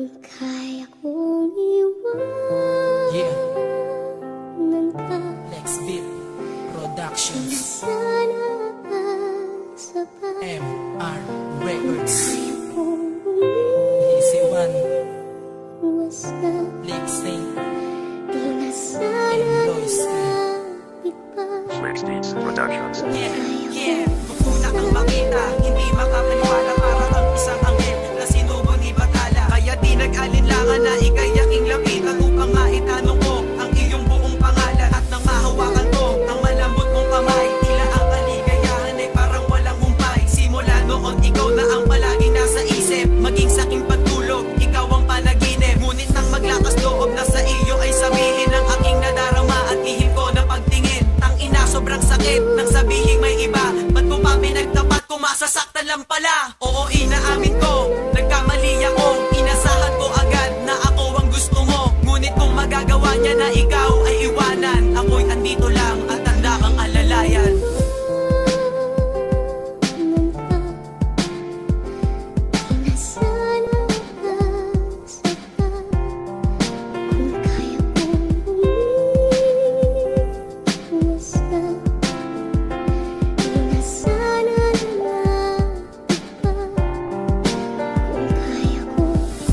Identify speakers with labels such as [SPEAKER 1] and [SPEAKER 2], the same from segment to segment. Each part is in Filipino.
[SPEAKER 1] Kung kaya kong iwanan ka,
[SPEAKER 2] Lex Beat Productions,
[SPEAKER 1] sana sabay.
[SPEAKER 2] MR Records,
[SPEAKER 1] Kaya kong
[SPEAKER 2] Easy One,
[SPEAKER 1] umawasan,
[SPEAKER 2] Lex Saint,
[SPEAKER 1] di na sana
[SPEAKER 2] Lois
[SPEAKER 1] lumapit pa.
[SPEAKER 3] Lex Beats Productions.
[SPEAKER 4] Mukuna ang makita, hindi makapaniwala, parang ang isang anghel na sinubo ni Batala. Kaya di nag-alinlangan na ikay aking lapitan upang maitanong ko ang iyong buong pangalan. At nang mahawakan ko ang malambot mong kamay, tila ang kaligayahan ay parang walang humpay. Simula noon ikaw na ang palaging nasa isip, maging sa aking pagtulog, ikaw ang panaginip. Ngunit nang maglakas loob na sa iyo ay sabihin ang aking nadarama at ihip ko na pagtingin. Tangina, sobrang sakit nang sabihin may iba. Ba't mo pa pinagtapat kung masasaktan lang pala? Oo, inaamin ko, nagkamali ako. Inasahan ko agad na ako ang gusto mo. Ngunit kung magagawa niya na ikaw ay iwanan, ako'y andito lang at tanda kang alalayan.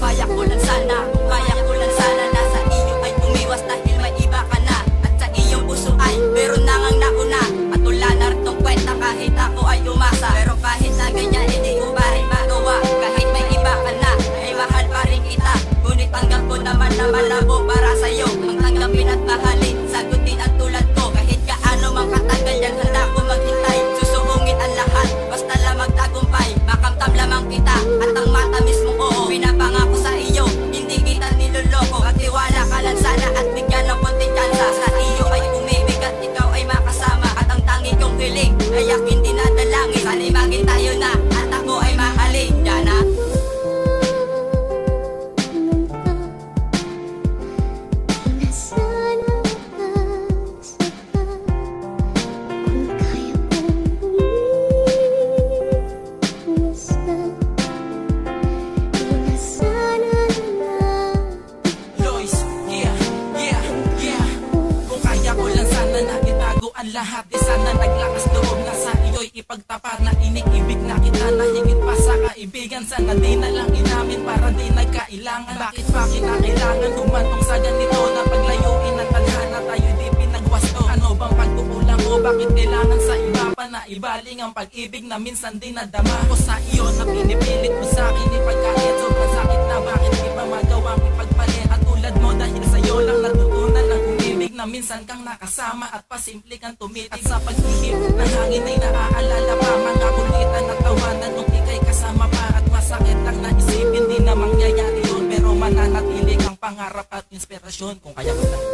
[SPEAKER 4] Kaya ko lang sana nasa iyo ay umiwas dahil may iba ka na. At sa iyong puso ay meron na ngang nauna. At wala na rin tong kwenta kahit ako ay umasa. Pero kahit na ganyan hindi ko pa rin magawa. Kahit may iba ka na ay mahal pa rin kita. Ngunit tanggap ko naman na malabo para sa'yo. Ang tanggapin at mahalin, sagutin at tulad ko. Kahit gaano mang katagal yan handa ko maghintay. Susuungin ang lahat, basta lang magtagumpay. Makamtam lamang kita at ang mata mismong oo. Pinapangako sa iyo, hindi kita niloloko. Magtiwala ka lang sana at bigyan ng konting tsansa. Sa iyo ay umibig at ikaw ay makasama. At ang tangi kong hiling ay aking dinadalangin. Sana'y maging tayo na at ako ay mahalin. Yana. Lois, kung kaya ko lang sana na itago ang lahat. Di sana naglakas loob na sa iyo'y ipagtapat. Na inig-ibig na kita na higit pa sa kaibigan. Sana di na lang inamin para di nagkailangan. Bakit pa kinakailangan humantong sa ganito na paglayuin ang tadhana tayo di pinagwasto? Ano bang pagkukulang mo? Bakit kailangan sa iba pa na ibaling ang pag-ibig na minsan din nadama ko sa iyo? Na pinipilit mo sa akin ipagkahit sobrang sakit na bakit di pa magawang ipagpalit? At tulad mo dahil sa'yo lang natutunan ng umibig na minsan kang nakasama at pasimple kang tumitig. At sa pag-ihip ng hangin ay naaalala pa mga kulitan at tawanan nung ika'y kasama pa. At masakit lang na isipin di na mangyayari yun, pero mananatili kang pangarap at inspirasyon kung kaya ko lang.